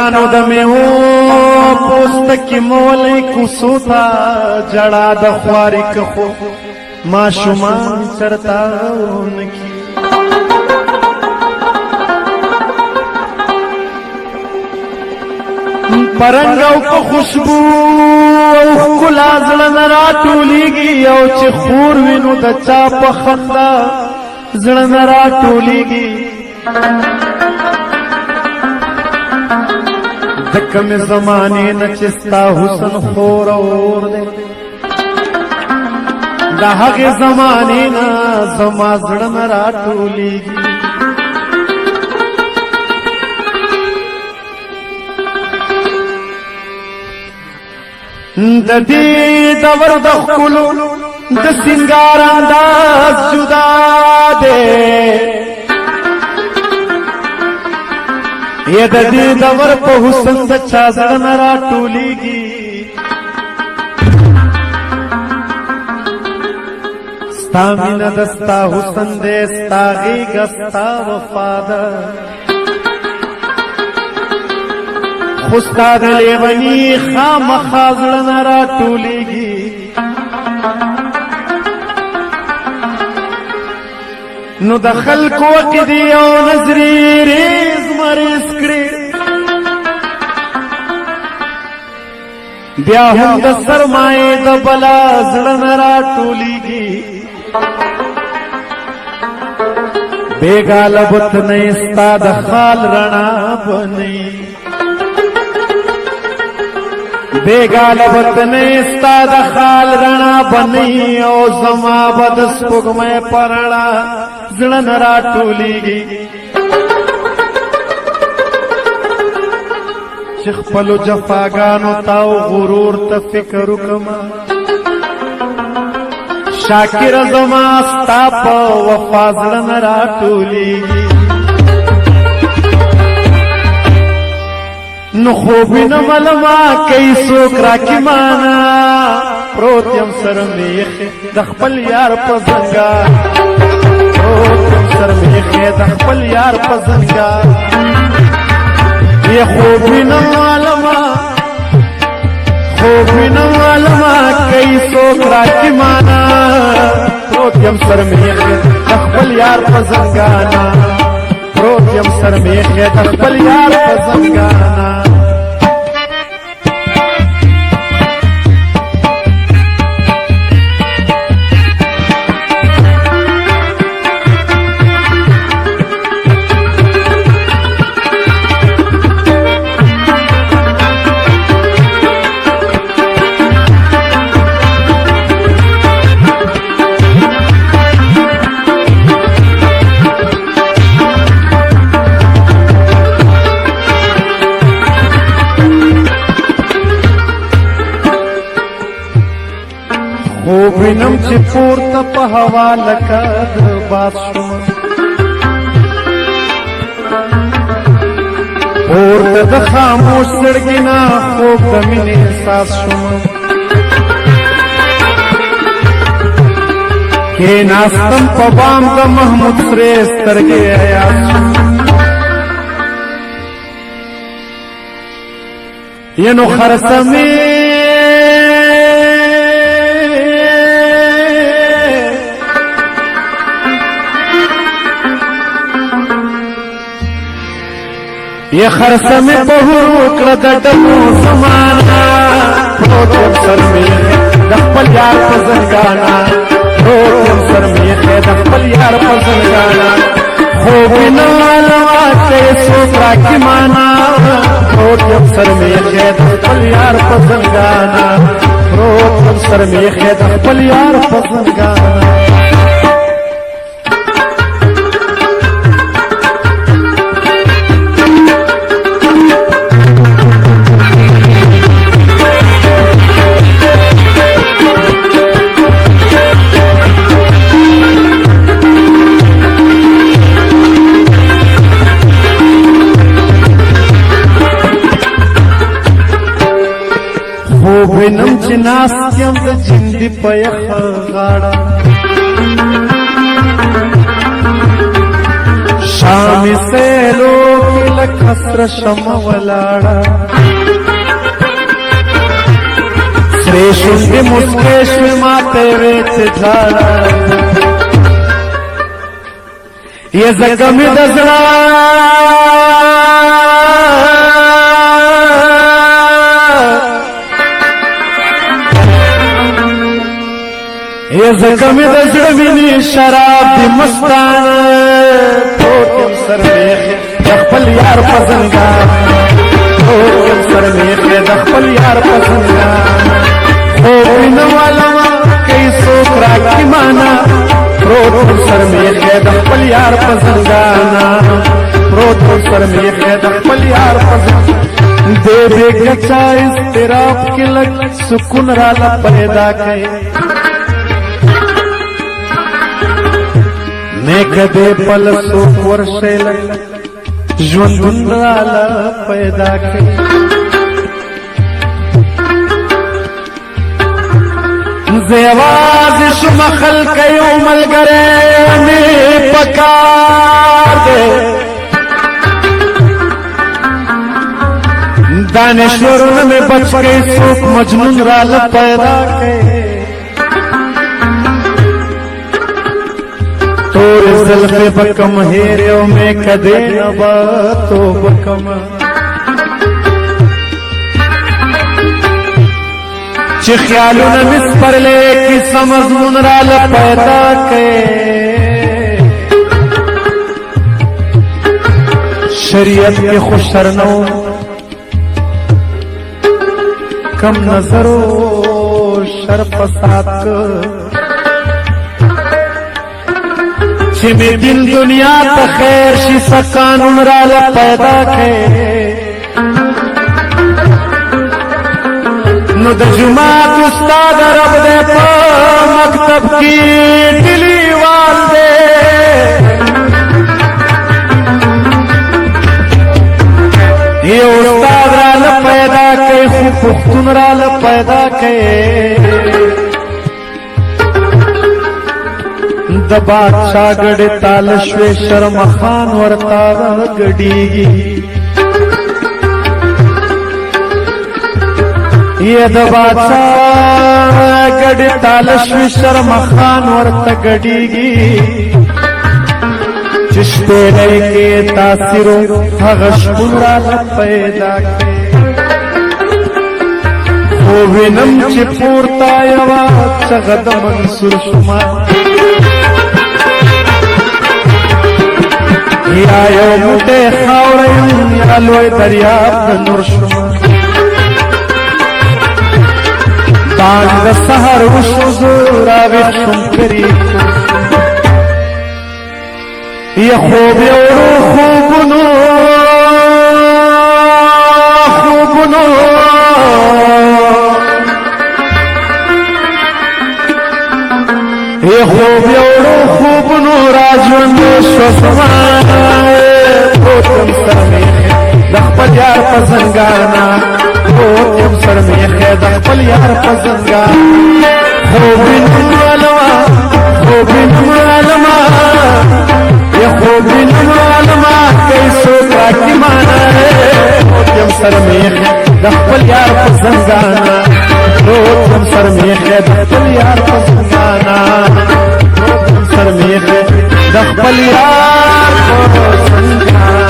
هلکانو د میوو پوستکی مولی کوڅو ته جړا د خواري کخو ماشومان چرتا ونکي پرنګ او په خوشبو او ښکلا زړه نه راټولېږي او چې خور وي نو د چا په خندا زړه نه راټولېږي د کمې زمانې نه چې ستا حسن خور اور دی د هغې زمانې نه زما زړه نه راټولېږي د دې دور د ښکلو د سینګار انداز جدا دی یا د دې دور په حسن د چا زړه نه راټولېږي ستا مینه د ستا حسن دی ستا غېږه ستا وفا ده خو ستا د لیوني خامخا زړه نه راټولېږي نو د خلکو عقیدې او نظرې ریز مریز کړې بیا هم د سرمایې د بلا زړه نه راټولېږي بېګاله بت نه ستا د خال رڼا بنئ بېګاله بت نه ستا د خال رڼا بنئ او زما به د سپوږمۍ په رڼا زړه نه راټولېږي چې خپلو جفاګانو ته او غرور ته فکر وکړمه شاکره زما ستا په وفا زړه نه راټولېږي نو خوب وینم لما کوي څوک راکي مانا پروت یم سر میخې د خپل یار په زنګار پروت یم سر میخې د خپل یار په زنګار یې خوب وینم لما کوي څوک راکي مانا پروت یم سر میخې د خپل یار په زنګانا پروت یم سر میخې د خپل یار په زنګانا خوب وینم چې پورته په هوا لکه د باد شوم پورته د خاموش زړګي نه خوب د مینې احساس شوم کېناستم په بام د محمود سرې سترګې حیات شوم ینو خرسمې یہ خرسم بہور وکړه د ډبو زمانہ پروت یم سر میخې د خپل یار په زنګانا پروت یم سر میخې د خپل یار په زنګانا خوب وینم لما کوي څوک راکي مانا پروت یم سر میخې د خپل یار په زنګانا پروت یم سر میخې د خپل یار په زنګانا وینم چې ناست یم د جندي په یخه غاړه شامې سیلو کې لکسر شم ولاړه سرې شونډې مسکې شوې ماته وې چې ژاړه یې ځکه مې د زړه یې ځکه مې د زړه وینې شراب دي مستانه پروت یم سر میخې د خپل یار په زنګان پروت یم سر میخې د خپل یار په زنګان خوب وینم علمه کوي څوک راکړي مانا پروت یم سر میخې د خپل یار په زنګان پروت یم سر میخې د خپل یار په زنګان دې بېګه چا اضطراب کې لږ سکون راله پیدا کوي نیک دے پل سوک ورشے لگ ژوندون راله پیدا کړي زه یوازې شوم خلک یو ملګری مې پکار دی دانشورونه مې بچ کړي څوک مجنون راله پیدا کړي تور زلفے بکم ہیریو میں کدے نبا تو بکم چی خیالو نمس پر لے کی سمزمون رال پیدا کے شریعت کے خوشرنو کم نظرو شرف سات چې می دین دنیا ته خیر شي سکانون راله پیدا کړي نو د جماعت استاد رب دې په مکتب کې ډلیوال دې یو استاد راله پیدا کړي خو پښتون راله پیدا کړي د بادشاہ گڑی تالشوی شرم خان ورتا گڑیگی یہ د بادشاہ گڑی تالشوی شرم خان ورتا گڑیگی چشتے لئی کے تاثیرو حغشبون را پیدا کے خوبینم چی پورتا یوا چغد منصور شما یا یو موٹے خاورین یا لوی دریاب نور شما بانگ د سحر وشو زوراوی شم کریکو یا خوب یورو خوبنو خوبنو یا خوب یورو خوبنو راجوند شوسمانه پروتم سر میخه د خپل یار په زنګانا پروتم سر میخه د خپل یار په زنګانا خوبینم علما یا خوبینم علما کیسو راکی مانا پروتم سر میخه د خپل یار په زنګانا پروتم سر میخه د خپل یار په زنګانا پروتم سر میخه د خپل یار په زنګانا